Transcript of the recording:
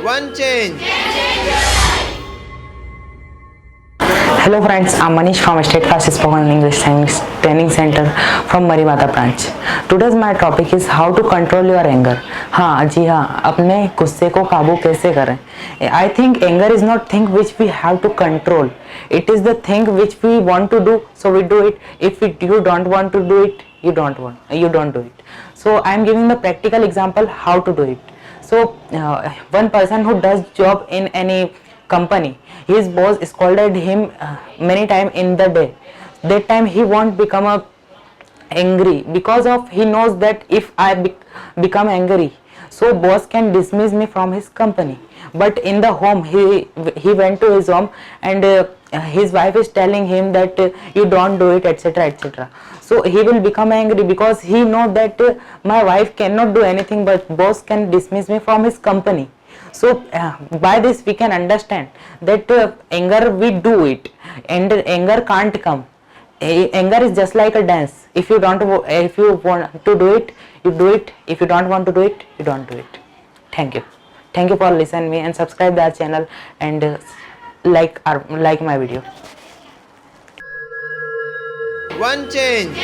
One change. Hello friends, I'm Manish from Steadfast Spoken English Training Center from Marimata branch. Today's my topic is how to control your anger. हाँ जी हाँ, अपने गुस्से को काबू कैसे करें. I think anger is not thing which we have to control. It is the thing which we want to do, so we do it. If you don't want to do it, you don't do it. So I am giving the practical example how to do it. So one person who does job in any company, his boss scolded him many times in the day. That time he won't become angry, because of he knows that if I become angry, so boss can dismiss me from his company. But in the home, he went to his home, and his wife is telling him that you don't do it, etc., etc. So he will become angry, because he knows that my wife cannot do anything, but boss can dismiss me from his company. So by this we can understand that anger, we do it, and anger can't come. Anger is just like a dance. If you want to do it, you do it. If you don't want to do it, you don't do it. Thank you for listening me, and subscribe our channel, and like my video. One change.